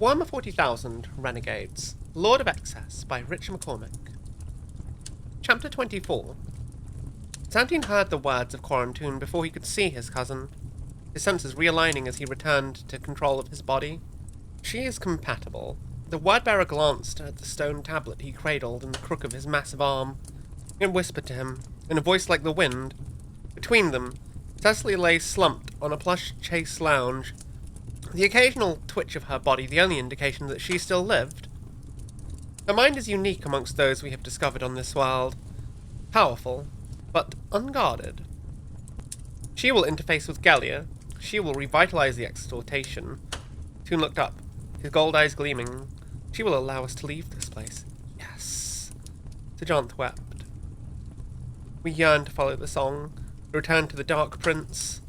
Warhammer 40,000 Renegades, Lord of Excess by Rich McCormick. Chapter 24. Xantine heard the words of Quarantine before he could see his cousin, his senses realigning as he returned to control of his body. She is compatible. The word-bearer glanced at the stone tablet he cradled in the crook of his massive arm, and whispered to him, in a voice like the wind. Between them, Cecily lay slumped on a plush chase lounge, the occasional twitch of her body the only indication that she still lived. Her mind is unique amongst those we have discovered on this world. Powerful, but unguarded. She will interface with Gallia. She will revitalize the exhortation. Toon looked up, his gold eyes gleaming. She will allow us to leave this place. Yes. Sajant wept. We yearn to follow the song, return to the Dark Prince.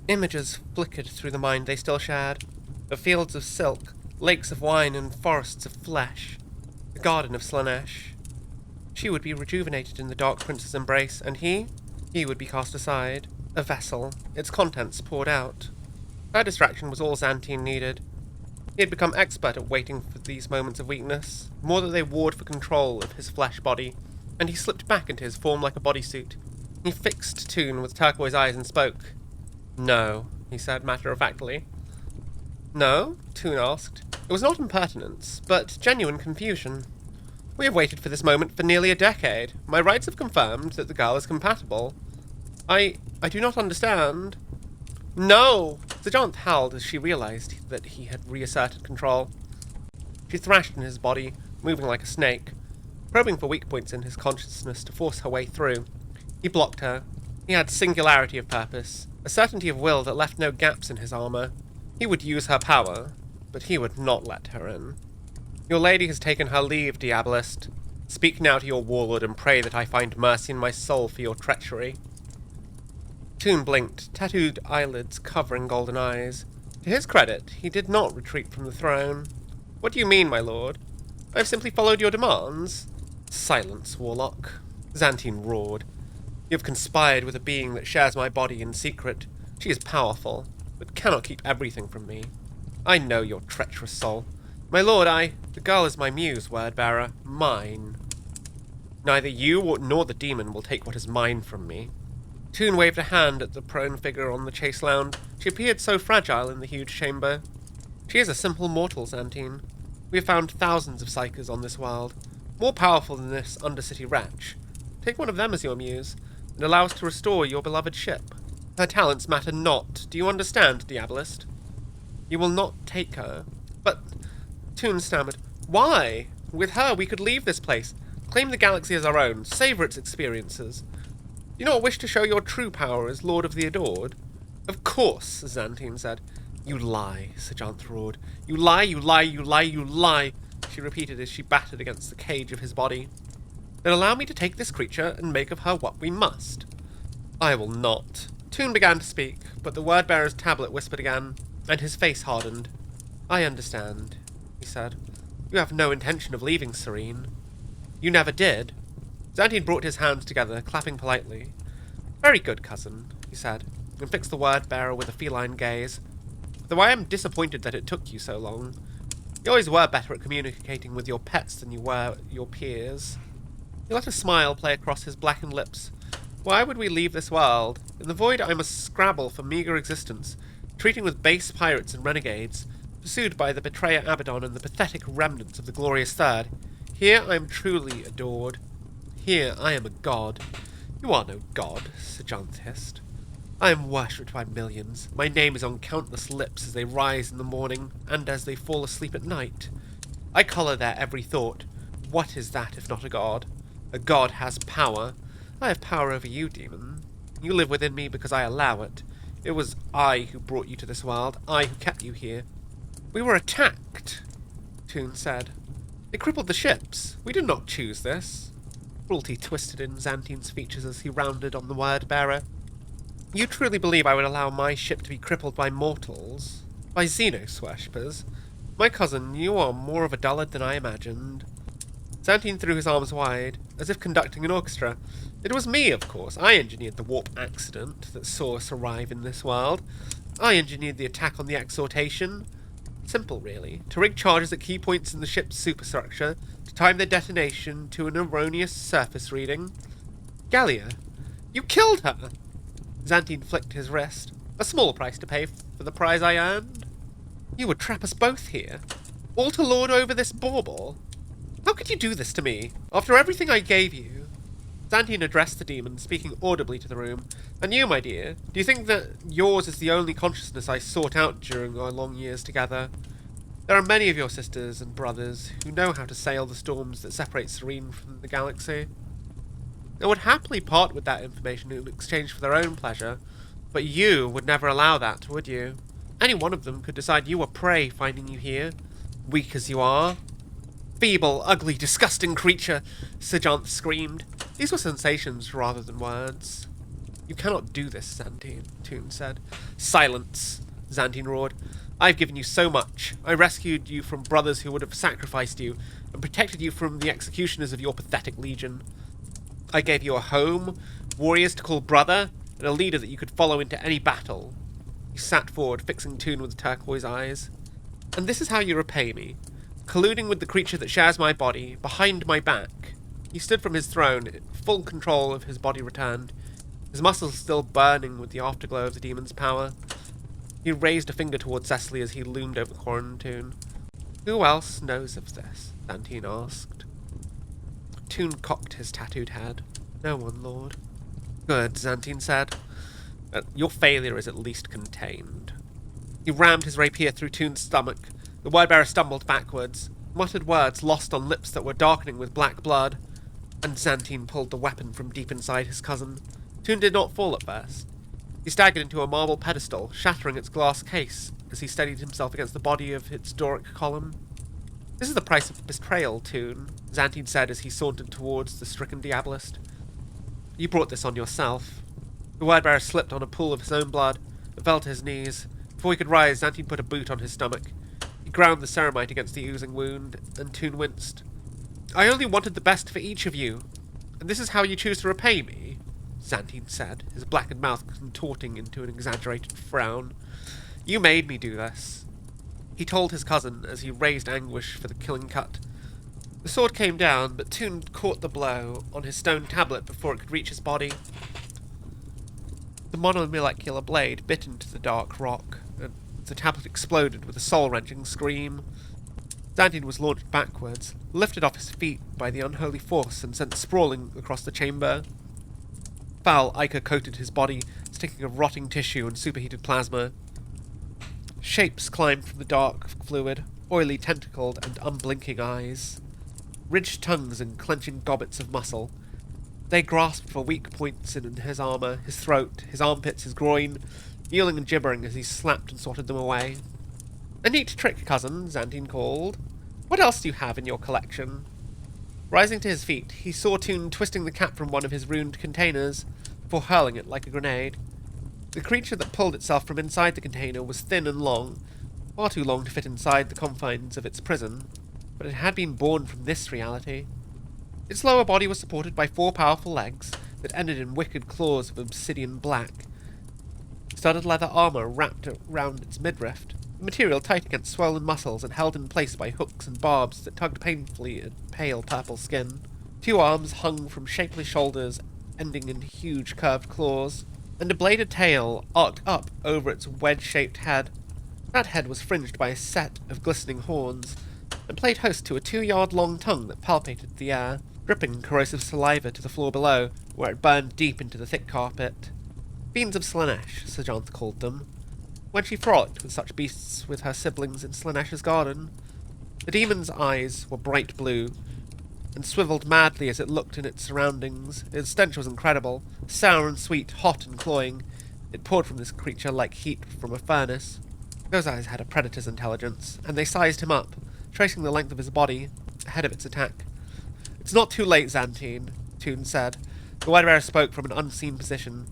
Images flickered through the mind they still shared, of fields of silk, lakes of wine, and forests of flesh, the garden of Slanesh. She would be rejuvenated in the Dark Prince's embrace, and he would be cast aside, a vessel, its contents poured out. Her distraction was all Xantine needed. He had become expert at waiting for these moments of weakness, more that they warred for control of his flesh body, and he slipped back into his form like a bodysuit. He fixed Toon with turquoise eyes and spoke. "No," he said matter-of-factly. "No?" Toon asked. It was not impertinence, but genuine confusion. "We have waited for this moment for nearly a decade. My rights have confirmed that the girl is compatible. I do not understand." "No!" Sajant howled as she realized that he had reasserted control. She thrashed in his body, moving like a snake, probing for weak points in his consciousness to force her way through. He blocked her. He had singularity of purpose, a certainty of will that left no gaps in his armor. He would use her power, but he would not let her in. "Your lady has taken her leave, Diabolist. Speak now to your warlord and pray that I find mercy in my soul for your treachery." Toon blinked, tattooed eyelids covering golden eyes. To his credit, he did not retreat from the throne. "What do you mean, my lord? I have simply followed your demands." "Silence, warlock," Xantine roared. "You have conspired with a being that shares my body in secret. She is powerful, but cannot keep everything from me. I know your treacherous soul. My lord, the girl is my muse, word-bearer. Mine. Neither you nor the demon will take what is mine from me." Toon waved a hand at the prone figure on the chase lounge. She appeared so fragile in the huge chamber. "She is a simple mortal, Xantine. We have found thousands of psychers on this world, more powerful than this undercity wretch. Take one of them as your muse, and allow us to restore your beloved ship. Her talents matter not. Do you understand, Diabolist? You will not take her." "But," Toon stammered, "why? With her we could leave this place, claim the galaxy as our own, savor its experiences. Do you not wish to show your true power as Lord of the Adored?" "Of course," Xantine said. "You lie," Sajant roared. "You lie, you lie, you lie, you lie," she repeated as she battered against the cage of his body. "Then allow me to take this creature and make of her what we must." "I will not." Toon began to speak, but the word-bearer's tablet whispered again, and his face hardened. "I understand," he said. "You have no intention of leaving Serene. You never did." Xantine brought his hands together, clapping politely. "Very good, cousin," he said, and fixed the word-bearer with a feline gaze. "Though I am disappointed that it took you so long. You always were better at communicating with your pets than you were your peers." He let a smile play across his blackened lips. "Why would we leave this world? In the void I must scrabble for meager existence, treating with base pirates and renegades, pursued by the betrayer Abaddon and the pathetic remnants of the glorious Third. Here I am truly adored. Here I am a god." "You are no god," Sajant hissed. "I am worshipped by millions. My name is on countless lips as they rise in the morning and as they fall asleep at night. I colour their every thought. What is that if not a god? A god has power. I have power over you, demon. You live within me because I allow it. It was I who brought you to this world, I who kept you here." "We were attacked," Toon said. "They crippled the ships. We did not choose this." Cruelty twisted in Xantine's features as he rounded on the word-bearer. "You truly believe I would allow my ship to be crippled by mortals? By Xenos-worshippers? My cousin, you are more of a dullard than I imagined." Xantine threw his arms wide, as if conducting an orchestra. "It was me, of course. I engineered the warp accident that saw us arrive in this world. I engineered the attack on the exhortation." Simple, really. To rig charges at key points in the ship's superstructure, to time their detonation to an erroneous surface reading. Gallia, you killed her! Xantine flicked his wrist. A small price to pay for the prize I earned. You would trap us both here, all to lord over this bauble. How could you do this to me, after everything I gave you? Xantine addressed the demon, speaking audibly to the room. And you, my dear, do you think that yours is the only consciousness I sought out during our long years together? There are many of your sisters and brothers who know how to sail the storms that separate Serene from the galaxy. They would happily part with that information in exchange for their own pleasure, but you would never allow that, would you? Any one of them could decide you were prey finding you here, weak as you are. Feeble, ugly, disgusting creature, Xantine screamed. These were sensations rather than words. You cannot do this, Xantine, Toon said. Silence, Xantine roared. I've given you so much. I rescued you from brothers who would have sacrificed you, and protected you from the executioners of your pathetic legion. I gave you a home, warriors to call brother, and a leader that you could follow into any battle. He sat forward, fixing Toon with turquoise eyes. And this is how you repay me. Colluding with the creature that shares my body, behind my back. He stood from his throne, full control of his body returned, his muscles still burning with the afterglow of the demon's power. He raised a finger towards Cecily as he loomed over Toon. Who else knows of this? Xantine asked. Toon cocked his tattooed head. No one, Lord. Good, Xantine said. Your failure is at least contained. He rammed his rapier through Toon's stomach. The word-bearer stumbled backwards, muttered words lost on lips that were darkening with black blood, and Xantine pulled the weapon from deep inside his cousin. Toon did not fall at first. He staggered into a marble pedestal, shattering its glass case as he steadied himself against the body of its Doric column. This is the price of betrayal, Toon, Xantine said as he sauntered towards the stricken diabolist. You brought this on yourself. The word-bearer slipped on a pool of his own blood, and fell to his knees. Before he could rise, Xantine put a boot on his stomach. He ground the ceramite against the oozing wound, and Toon winced. I only wanted the best for each of you, and this is how you choose to repay me, Xantine said, his blackened mouth contorting into an exaggerated frown. You made me do this. He told his cousin as he raised anguish for the killing cut. The sword came down, but Toon caught the blow on his stone tablet before it could reach his body. The monomolecular blade bit into the dark rock, and the tablet exploded with a soul-wrenching scream. Xantine was launched backwards, lifted off his feet by the unholy force and sent sprawling across the chamber. Foul ichor coated his body, sticking of rotting tissue and superheated plasma. Shapes climbed from the dark fluid, oily tentacled and unblinking eyes. Ridged tongues and clenching gobbets of muscle. They grasped for weak points in his armour, his throat, his armpits, his groin, yelling and gibbering as he slapped and swatted them away. A neat trick, cousin, Xantine called. What else do you have in your collection? Rising to his feet, he saw Toon twisting the cap from one of his ruined containers, before hurling it like a grenade. The creature that pulled itself from inside the container was thin and long, far too long to fit inside the confines of its prison, but it had been born from this reality. Its lower body was supported by 4 powerful legs that ended in wicked claws of obsidian black. Studded leather armour wrapped around its midriff, the material tight against swollen muscles and held in place by hooks and barbs that tugged painfully at pale purple skin. 2 arms hung from shapely shoulders, ending in huge curved claws, and a bladed tail arced up over its wedge-shaped head. That head was fringed by a set of glistening horns, and played host to a 2-yard-long tongue that palpated the air, dripping corrosive saliva to the floor below, where it burned deep into the thick carpet. Fiends of Slaanesh, Xantine called them, when she frolicked with such beasts with her siblings in Slaanesh's garden. The demon's eyes were bright blue, and swiveled madly as it looked in its surroundings. Its stench was incredible, sour and sweet, hot and cloying. It poured from this creature like heat from a furnace. Those eyes had a predator's intelligence, and they sized him up, tracing the length of his body, ahead of its attack. It's not too late, Xantine, Toon said. The word-bearer spoke from an unseen position.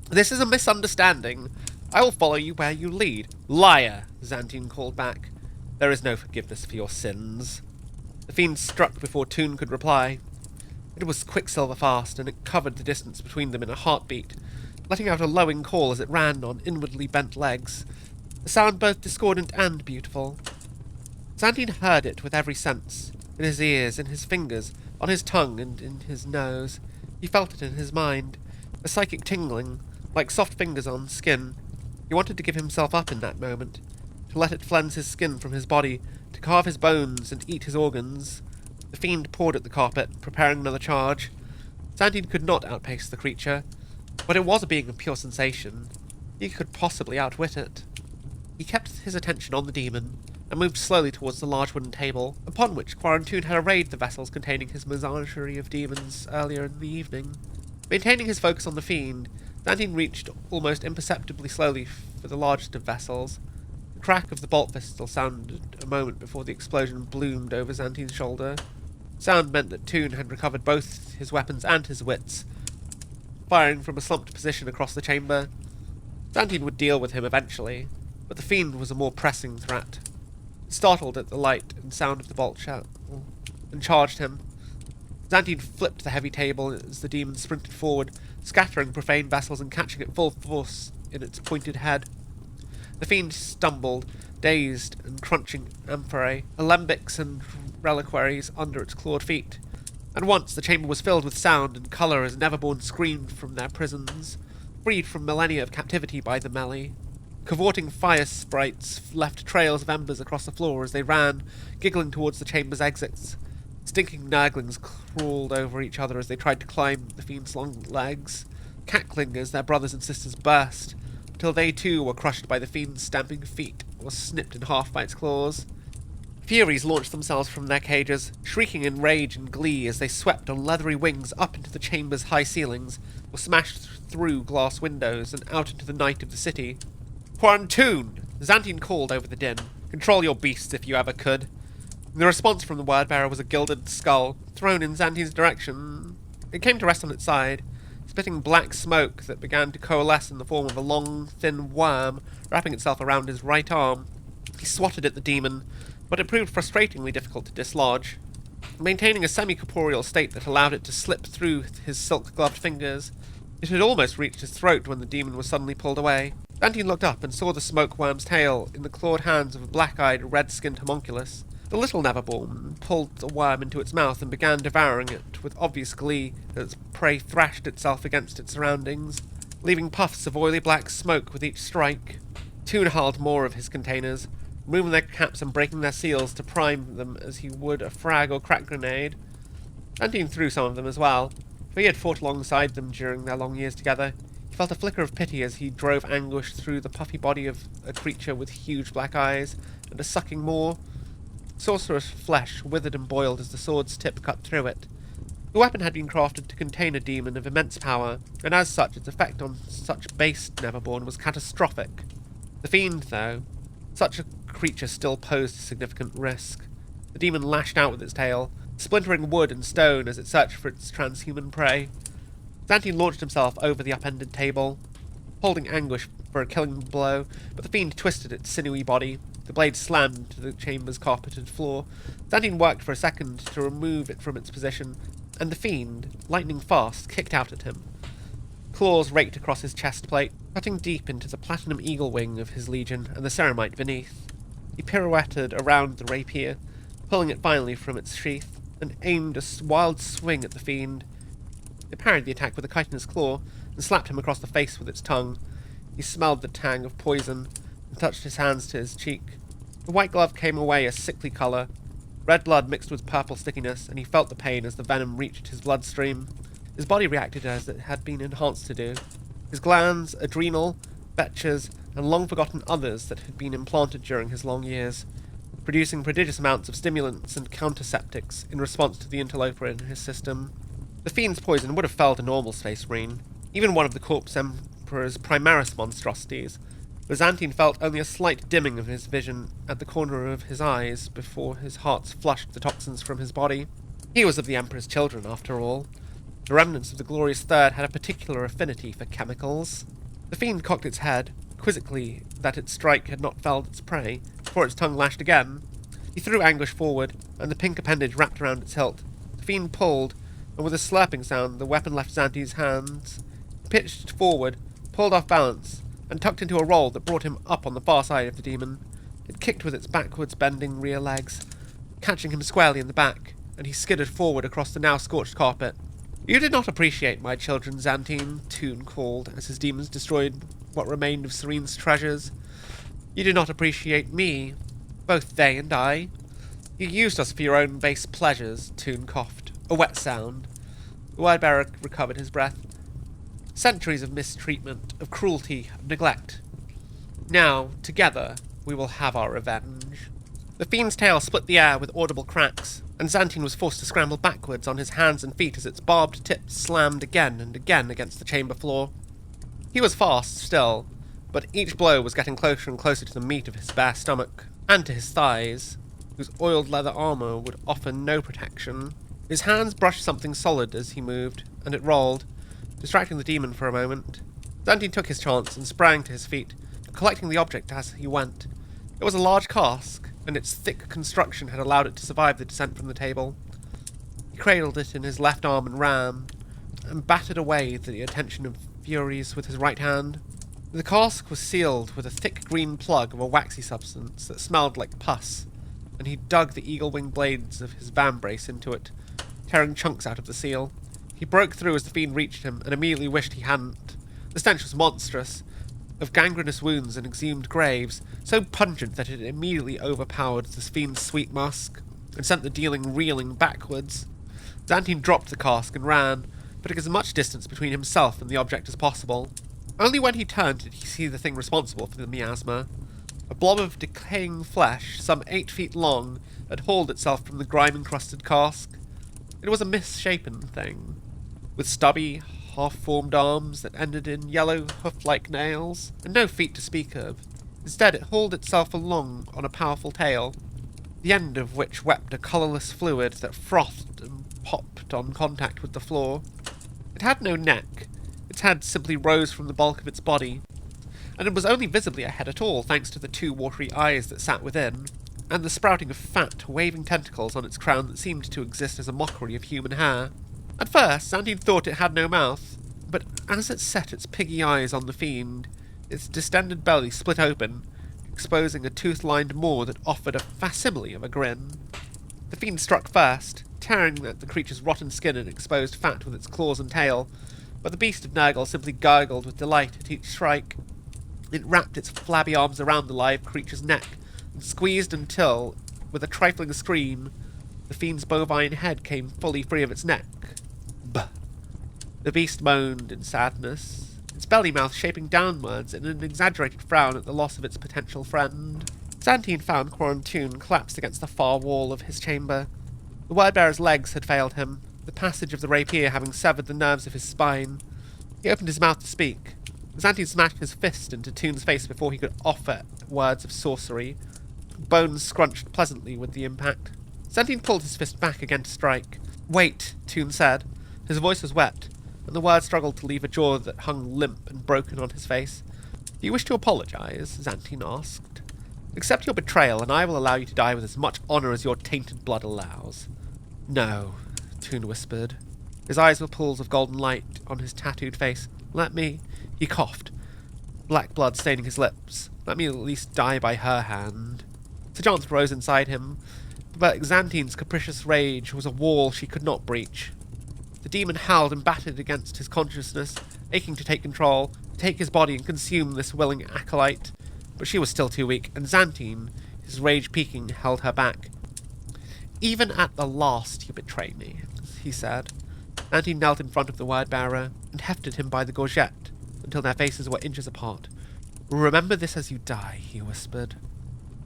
This is a misunderstanding. I will follow you where you lead. Liar, Xantine called back. There is no forgiveness for your sins. The fiend struck before Toon could reply. It was quicksilver fast, and it covered the distance between them in a heartbeat, letting out a lowing call as it ran on inwardly bent legs, a sound both discordant and beautiful. Xantine heard it with every sense, in his ears, in his fingers, on his tongue and in his nose. He felt it in his mind, a psychic tingling, like soft fingers on skin. He wanted to give himself up in that moment, to let it cleanse his skin from his body, to carve his bones and eat his organs. The fiend pawed at the carpet, preparing another charge. Xantine could not outpace the creature, but it was a being of pure sensation. He could possibly outwit it. He kept his attention on the demon, and moved slowly towards the large wooden table, upon which Quarantoon had arrayed the vessels containing his menagerie of demons earlier in the evening. Maintaining his focus on the fiend, Xantine reached almost imperceptibly slowly for the largest of vessels. The crack of the bolt pistol sounded a moment before the explosion bloomed over Xantine's shoulder. Sound meant that Toon had recovered both his weapons and his wits, firing from a slumped position across the chamber. Xantine would deal with him eventually, but the fiend was a more pressing threat. Startled at the light and sound of the bolt shell, and charged him. Xantine flipped the heavy table as the demon sprinted forward, scattering profane vessels and catching it full force in its pointed head. The fiend stumbled, dazed and crunching amphorae, alembics and reliquaries under its clawed feet. At once the chamber was filled with sound and colour as Neverborn screamed from their prisons, freed from millennia of captivity by the melee. Cavorting fire sprites left trails of embers across the floor as they ran, giggling towards the chamber's exits. Stinking nurglings crawled over each other as they tried to climb the fiend's long legs, cackling as their brothers and sisters burst, till they too were crushed by the fiend's stamping feet or snipped in half by its claws. Furies launched themselves from their cages, shrieking in rage and glee as they swept on leathery wings up into the chamber's high ceilings, or smashed through glass windows and out into the night of the city. "Quarantoon!" Xantine called over the din. "Control your beasts if you ever could." The response from the word-bearer was a gilded skull, thrown in Xantine's direction. It came to rest on its side, spitting black smoke that began to coalesce in the form of a long, thin worm wrapping itself around his right arm. He swatted at the demon, but it proved frustratingly difficult to dislodge. Maintaining a semi-corporeal state that allowed it to slip through his silk-gloved fingers, it had almost reached his throat when the demon was suddenly pulled away. Xantine looked up and saw the smoke worm's tail in the clawed hands of a black-eyed, red-skinned homunculus. The little Neverborn pulled the worm into its mouth and began devouring it with obvious glee as its prey thrashed itself against its surroundings, leaving puffs of oily black smoke with each strike. Toon hurled more of his containers, removing their caps and breaking their seals to prime them as he would a frag or crack grenade. Xantine threw some of them as well, for he had fought alongside them during their long years together. He felt a flicker of pity as he drove Anguish through the puffy body of a creature with huge black eyes and a sucking maw. Sorcerer's flesh withered and boiled as the sword's tip cut through it. The weapon had been crafted to contain a demon of immense power, and as such its effect on such base Neverborn was catastrophic. The fiend, though, such a creature still posed a significant risk. The demon lashed out with its tail, splintering wood and stone as it searched for its transhuman prey. Xantine launched himself over the upended table, holding Anguish for a killing blow, but the fiend twisted its sinewy body. The blade slammed into the chamber's carpeted floor. Xantine worked for a second to remove it from its position, and the fiend, lightning fast, kicked out at him. Claws raked across his chest plate, cutting deep into the platinum eagle wing of his legion and the ceramite beneath. He pirouetted around the rapier, pulling it finally from its sheath, and aimed a wild swing at the fiend. It parried the attack with a chitinous claw, and slapped him across the face with its tongue. He smelled the tang of poison, and touched his hands to his cheek. The white glove came away a sickly colour. Red blood mixed with purple stickiness, and he felt the pain as the venom reached his bloodstream. His body reacted as it had been enhanced to do. His glands, adrenal, betches, and long-forgotten others that had been implanted during his long years, producing prodigious amounts of stimulants and counterseptics in response to the interloper in his system. The fiend's poison would have felled a normal space marine, even one of the Corpse Emperor's Primaris monstrosities, but Xantine felt only a slight dimming of his vision at the corner of his eyes before his hearts flushed the toxins from his body. He was of the Emperor's children, after all. The remnants of the Glorious Third had a particular affinity for chemicals. The fiend cocked its head, quizzically that its strike had not felled its prey, before its tongue lashed again. He threw Anguish forward, and the pink appendage wrapped around its hilt. The fiend pulled, and with a slurping sound the weapon left Xantine's hands. He pitched forward, pulled off balance, and tucked into a roll that brought him up on the far side of the demon. It kicked with its backwards bending rear legs, catching him squarely in the back, and he skidded forward across the now scorched carpet. "You did not appreciate my children, Xantine," Toon called as his demons destroyed what remained of Serene's treasures. "You did not appreciate me, both they and I. You used us for your own base pleasures," Toon coughed, a wet sound. The word-bearer recovered his breath. "Centuries of mistreatment, of cruelty, of neglect. Now, together, we will have our revenge." The fiend's tail split the air with audible cracks, and Xantine was forced to scramble backwards on his hands and feet as its barbed tips slammed again and again against the chamber floor. He was fast still, but each blow was getting closer and closer to the meat of his bare stomach, and to his thighs, whose oiled leather armor would offer no protection. His hands brushed something solid as he moved, and it rolled, distracting the demon for a moment. Xantine took his chance and sprang to his feet, collecting the object as he went. It was a large cask, and its thick construction had allowed it to survive the descent from the table. He cradled it in his left arm and ran, and battered away the attention of furies with his right hand. The cask was sealed with a thick green plug of a waxy substance that smelled like pus, and he dug the eagle-winged blades of his vambrace into it, tearing chunks out of the seal. He broke through as the fiend reached him, and immediately wished he hadn't. The stench was monstrous, of gangrenous wounds and exhumed graves, so pungent that it immediately overpowered the fiend's sweet musk, and sent the dealing reeling backwards. Xantine dropped the cask and ran, putting as much distance between himself and the object as possible. Only when he turned did he see the thing responsible for the miasma. A blob of decaying flesh, some 8 feet long, had hauled itself from the grime-encrusted cask. It was a misshapen thing, with stubby, half-formed arms that ended in yellow hoof-like nails, and no feet to speak of. Instead, it hauled itself along on a powerful tail, the end of which wept a colourless fluid that frothed and popped on contact with the floor. It had no neck. Its head simply rose from the bulk of its body, and it was only visibly a head at all thanks to the 2 watery eyes that sat within, and the sprouting of fat, waving tentacles on its crown that seemed to exist as a mockery of human hair. At first, Xantine thought it had no mouth, but as it set its piggy eyes on the fiend, its distended belly split open, exposing a tooth-lined maw that offered a facsimile of a grin. The fiend struck first, tearing at the creature's rotten skin and exposed fat with its claws and tail, but the beast of Nurgle simply gurgled with delight at each strike. It wrapped its flabby arms around the live creature's neck, and squeezed until, with a trifling scream, the fiend's bovine head came fully free of its neck. Bah! The beast moaned in sadness, its belly mouth shaping downwards in an exaggerated frown at the loss of its potential friend. Xantine found Quarantoon collapsed against the far wall of his chamber. The word-bearer's legs had failed him, the passage of the rapier having severed the nerves of his spine. He opened his mouth to speak. Xantine smashed his fist into Toon's face before he could offer words of sorcery. Bones scrunched pleasantly with the impact. Xantine pulled his fist back again to strike. "Wait," Toon said. His voice was wet, and the words struggled to leave a jaw that hung limp and broken on his face. "Do you wish to apologize?" Xantine asked. "Accept your betrayal, and I will allow you to die with as much honor as your tainted blood allows." "No," Toon whispered. His eyes were pools of golden light on his tattooed face. "Let me—" He coughed, black blood staining his lips. "Let me at least die by her hand." Sir John rose inside him, but Xantine's capricious rage was a wall she could not breach. The demon howled and battered against his consciousness, aching to take control, to take his body and consume this willing acolyte. But she was still too weak, and Xantine, his rage peaking, held her back. "Even at the last you betray me," he said. Xantine knelt in front of the word-bearer and hefted him by the gorget until their faces were inches apart. "Remember this as you die," he whispered,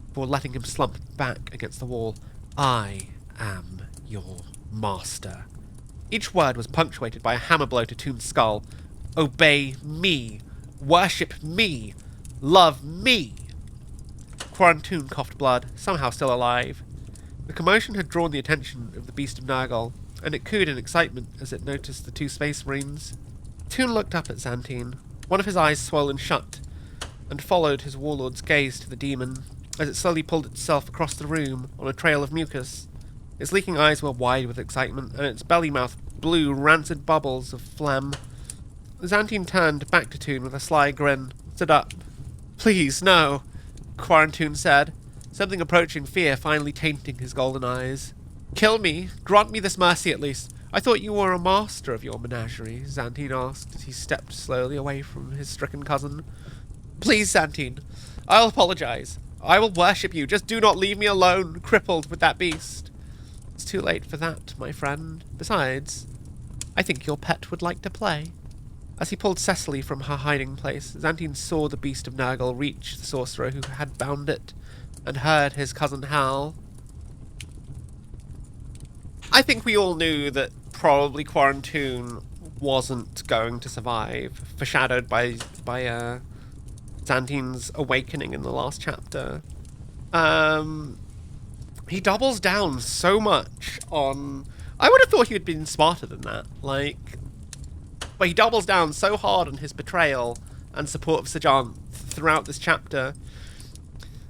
before letting him slump back against the wall. "I am your master." Each word was punctuated by a hammer blow to Toon's skull. "Obey me! Worship me! Love me!" Quarantoon coughed blood, somehow still alive. The commotion had drawn the attention of the beast of Nurgle, and it cooed in excitement as it noticed the 2 space marines. Toon looked up at Xantine, one of his eyes swollen shut, and followed his warlord's gaze to the demon, as it slowly pulled itself across the room on a trail of mucus. Its leaking eyes were wide with excitement, and its belly mouth blew rancid bubbles of phlegm. Xantine turned back to Toon with a sly grin, stood up. "Please, no," Quarantoon said. something approaching fear finally tainting his golden eyes. Kill me. Grant me this mercy at least. I thought you were a master of your menagerie, Xantine asked as he stepped slowly away from his stricken cousin. Please, Xantine. I'll apologize. I will worship you. Just do not leave me alone, crippled with that beast. It's too late for that, my friend. Besides, I think your pet would like to play. As he pulled Cecily from her hiding place, Xantine saw the beast of Nurgle reach the sorcerer who had bound it, and heard his cousin howl. I think we all knew that probably Quarantoon wasn't going to survive, foreshadowed by Xantine's awakening in the last chapter. He doubles down so much on... I would have thought he would have been smarter than that, but he doubles down so hard on his betrayal and support of Sajant throughout this chapter.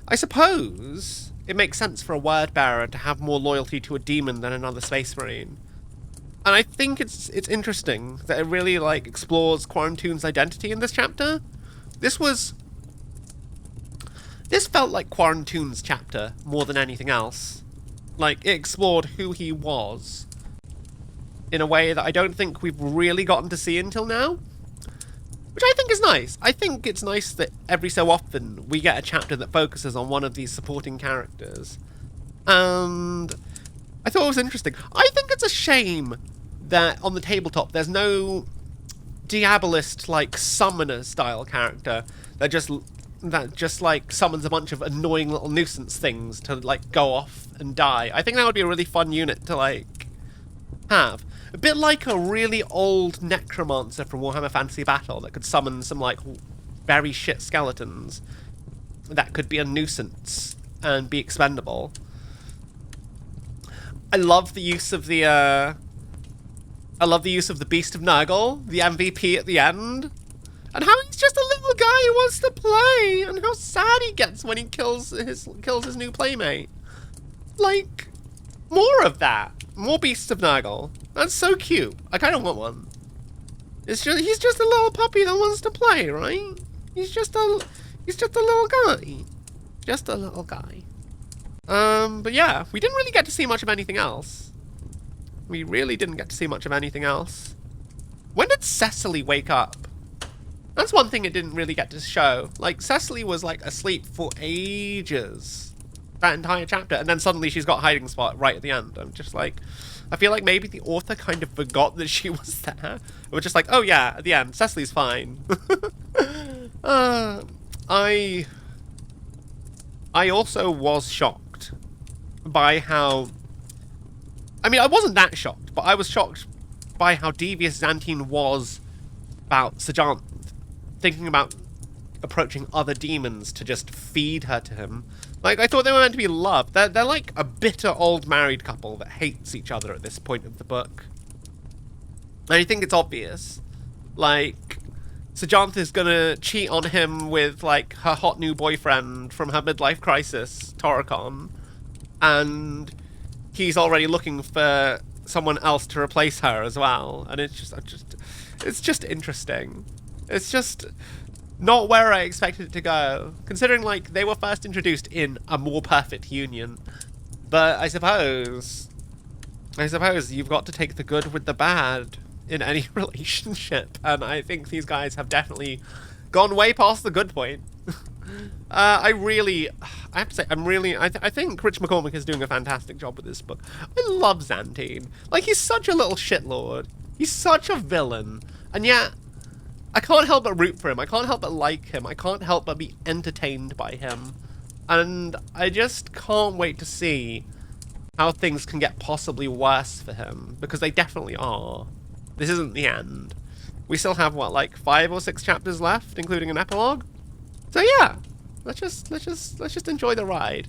I suppose it makes sense for a word bearer to have more loyalty to a demon than another space marine. And I think it's interesting that it really explores Quarantoon's identity in this chapter. This felt like Quarantoon's chapter more than anything else. It explored who he was in a way that I don't think we've really gotten to see until now. Which I think is nice. I think it's nice that every so often we get a chapter that focuses on one of these supporting characters. And I thought it was interesting. I think it's a shame that on the tabletop there's no Diabolist summoner style character that just summons a bunch of annoying little nuisance things to go off and die. I think that would be a really fun unit to have. A bit like a really old necromancer from Warhammer Fantasy Battle that could summon some very shit skeletons that could be a nuisance and be expendable. I love the use of the Beast of Nurgle, the MVP at the end. And how he's just a little guy who wants to play, and how sad he gets when he kills his new playmate. More of that. More Beasts of Nurgle. That's so cute. I kind of want one. He's just a little puppy that wants to play, right? He's just a little guy. Just a little guy. But yeah, we didn't really get to see much of anything else. We really didn't get to see much of anything else. When did Cecily wake up? That's one thing it didn't really get to show. Cecily was asleep for ages. That entire chapter, and then suddenly she's got a hiding spot right at the end. I'm just I feel like maybe the author kind of forgot that she was there. It was just oh yeah, at the end, Cecily's fine. I also was shocked by how... I mean, I wasn't that shocked, but I was shocked by how devious Xantine was about Sajant, thinking about approaching other demons to just feed her to him. I thought they were meant to be loved. They're like a bitter old married couple that hates each other at this point of the book. And I think it's obvious. Sajant is gonna cheat on him with, her hot new boyfriend from her midlife crisis, Toricon. And he's already looking for someone else to replace her as well. And it's just interesting. It's just not where I expected it to go, considering they were first introduced in a more perfect union. But I suppose you've got to take the good with the bad in any relationship, and I think these guys have definitely gone way past the good point. I have to say, I think Rich McCormick is doing a fantastic job with this book. I love Xantine. He's such a little shitlord. He's such a villain, and yet I can't help but root for him. I can't help but like him. I can't help but be entertained by him. And I just can't wait to see how things can get possibly worse for him, because they definitely are. This isn't the end. We still have, what, 5 or 6 chapters left, including an epilogue? So yeah, let's just enjoy the ride.